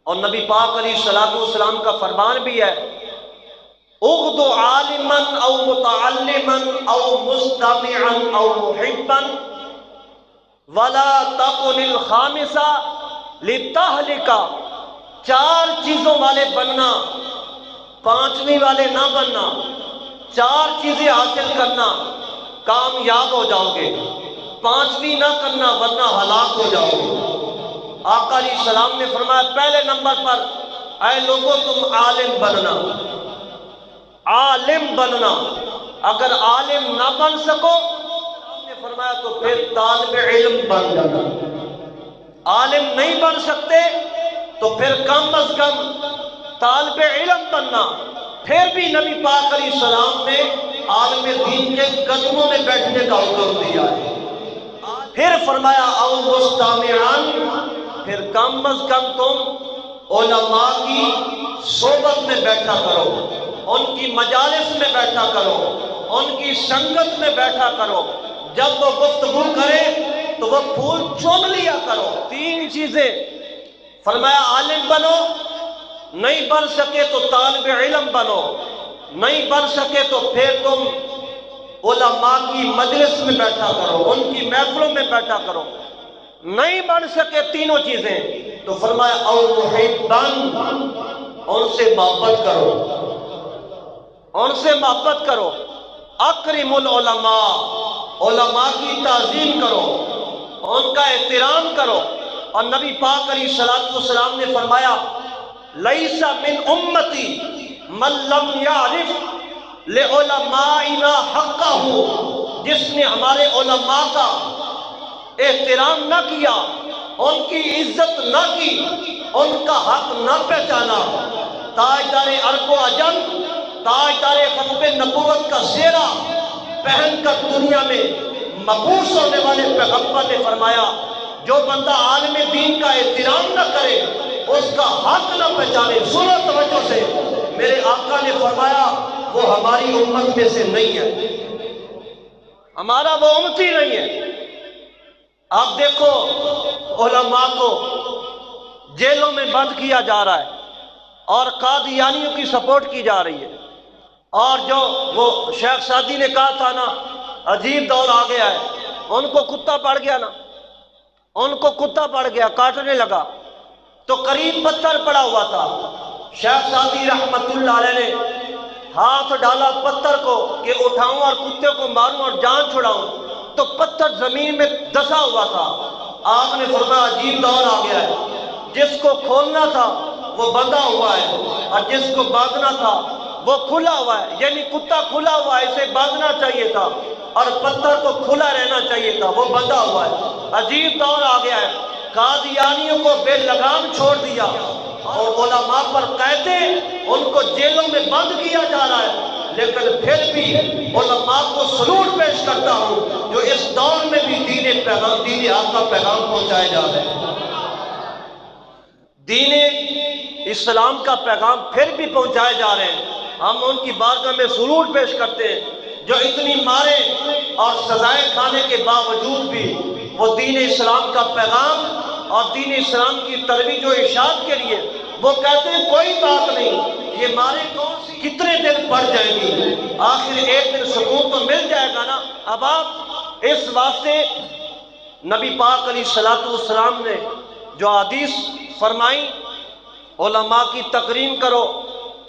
اور نبی پاک علیہ الصلوۃ والسلام کا فرمان بھی ہے اغدو عالما او متعلما او مستمعا او محبا ولا تكن الخامسہ لتہلک، 4 چیزوں والے بننا، 5ویں والے نہ بننا، 4 چیزیں حاصل کرنا کامیاب ہو جاؤ گے، 5ویں نہ کرنا ورنہ ہلاک ہو جاؤ گے۔ آقا علیہ السلام نے فرمایا پہلے نمبر پر اے لوگوں تم عالم بننا، عالم بننا، اگر عالم نہ بن سکو نے فرمایا تو پھر طالب علم بن جانا، عالم نہیں بن سکتے تو پھر کم از کم طالب علم بننا۔ پھر بھی نبی پاک علیہ السلام نے عالم دین کے قدموں میں بیٹھنے کا حکم دیا ہے۔ پھر فرمایا او مستمعان، پھر کم از کم تم علماء کی صحبت میں بیٹھا کرو، ان کی مجالس میں بیٹھا کرو، ان کی سنگت میں بیٹھا کرو، جب وہ گفتگو کرے تو وہ پھول چوم لیا کرو۔ 3 چیزیں فرمایا عالم بنو، نہیں بن سکے تو طالب علم بنو، نہیں بن سکے تو پھر تم علماء کی مجلس میں بیٹھا کرو، ان کی محفلوں میں بیٹھا کرو، نہیں بن سکے تینوں چیزیں تو فرمایا او محبن، ان سے محبت کرو، ان سے محبت کرو، اکرم العلماء، علماء کی تعظیم کرو، ان کا احترام کرو۔ اور نبی پاک علیہ الصلوۃ والسلام نے فرمایا لیس من امتی من لم یعرف لعلمائنا حقہ، جس نے ہمارے علماء کا احترام نہ کیا، ان کی عزت نہ کی، ان کا حق نہ پہچانا، تاجدار عرب و عجم، تاجدار ختم نبوت کا سہرہ پہن کر دنیا میں مبعوث ہونے والے پیغمبر نے فرمایا جو بندہ عالم دین کا احترام نہ کرے، اس کا حق نہ پہچانے، سنو توجہ سے، میرے آقا نے فرمایا وہ ہماری امت میں سے نہیں ہے، ہمارا وہ امتی نہیں ہے۔ آپ دیکھو علماء کو جیلوں میں بند کیا جا رہا ہے اور قادیانیوں کی سپورٹ کی جا رہی ہے، اور جو وہ شیخ سعدی نے کہا تھا نا عجیب دور آ گیا ہے، ان کو کتا پڑ گیا نا، ان کو کتا پڑ گیا، کاٹنے لگا تو قریب پتھر پڑا ہوا تھا، شیخ سعدی رحمت اللہ علیہ نے ہاتھ ڈالا پتھر کو کہ اٹھاؤں اور کتے کو ماروں اور جان چھڑاؤں، تو پتھر زمین میں دسا ہوا تھا۔ آپ نے فرمایا عجیب دور آ گیا ہے، جس کو کھولنا تھا وہ بندھا ہوا ہے اور جس کو باندھنا تھا وہ کھلا ہوا ہے، یعنی کتا کھلا ہوا ہے، اسے باندھنا چاہیے تھا، اور پتھر کو کھلا رہنا چاہیے تھا، وہ بندھا ہوا ہے۔ عجیب دور آ گیا ہے، قادیانیوں کو بے لگام چھوڑ دیا اور علماء پر قیدیں، ان کو جیلوں میں بند کیا جا رہا ہے، لیکن پھر بھی علماء کو سلوٹ پیش کرتا ہوں جو اس دور میں بھی دین حق کا پیغام پہنچائے جا رہے ہیں، دین اسلام کا پیغام پھر بھی پہنچائے جا رہے ہیں۔ ہم ان کی بارگاہ میں سلوٹ پیش کرتے ہیں جو اتنی ماریں اور سزائیں کھانے کے باوجود بھی وہ دین اسلام کا پیغام اور دین اسلام کی ترویج و ارشاد کے لیے وہ کہتے ہیں کوئی بات نہیں، یہ مارے کون سی کتنے دن پڑ جائیں گی، آخر ایک دن سکون تو مل جائے گا نا۔ اب آپ اس واسطے نبی پاک علیہ الصلوۃ والسلام نے جو حدیث فرمائی علماء کی تکریم کرو،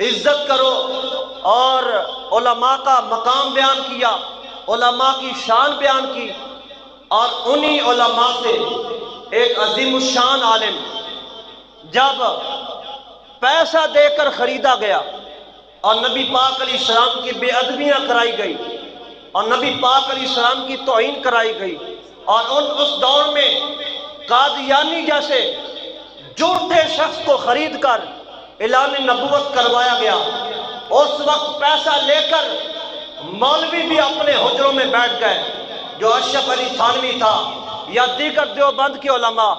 عزت کرو، اور علماء کا مقام بیان کیا، علماء کی شان بیان کی، اور انہی علماء سے ایک عظیم الشان عالم جب پیسہ دے کر خریدا گیا اور نبی پاک علیہ السلام کی بے ادبیاں کرائی گئی اور نبی پاک علیہ السلام کی توہین کرائی گئی، اور اس دور میں قادیانی جیسے جھوٹے شخص کو خرید کر اعلان نبوت کروایا گیا، اس وقت پیسہ لے کر مولوی بھی اپنے حجروں میں بیٹھ گئے، جو اشرف علی تھانوی تھا یا دیگر دیوبند کے علماء،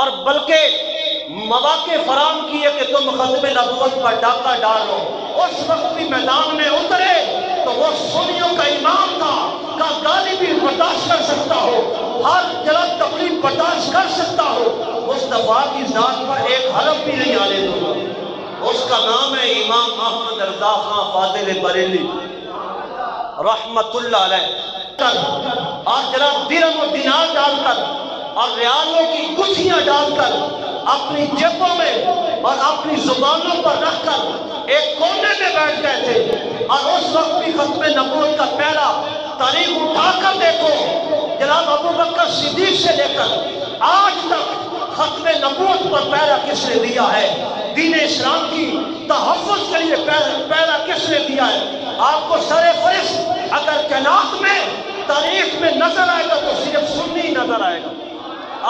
اور بلکہ مواقع فراہم کیے کہ تم ختم نبوت پر ڈاکہ ڈالو۔ اس وقت بھی میدان میں اترے تو وہ سنیوں کا امام تھا، کا گالی بھی برداشت کر سکتا ہو، ہر جلد تکلیف برداشت کر سکتا ہو، مصطفیٰ کی ذات پر ایک حرف بھی نہیں آنے کا نام ہے امام احمد رضا خان فاضل بریلی رحمت اللہ علیہ، اور جناب درہم و دینار ڈال کر اور ریالوں کی گتھیاں ڈال کر اپنی جیبوں میں اور اپنی زبانوں پر رکھ کر ایک کونے میں بیٹھ گئے تھے، اور اس وقت بھی ختم نبوت کا پہلا تاریخ اٹھا کر دیکھو، جناب ابو بکر صدیق سے لے کر آج تک ختم نبوت پر پہلا کس نے دیا ہے؟ دین اسلام کی تحفظ کے لیے پہلا کس نے دیا ہے؟ آپ کو سر فہرست اگر کائنات میں تاریخ میں نظر آئے گا تو صرف سنی نظر آئے گا۔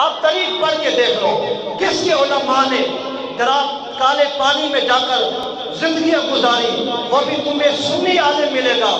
آپ تاریخ پڑھ کے دیکھ لو کس کے علماء نے جناب کالے پانی میں جا کر زندگیاں گزاری، وہ بھی تمہیں سنی عالم ملے گا۔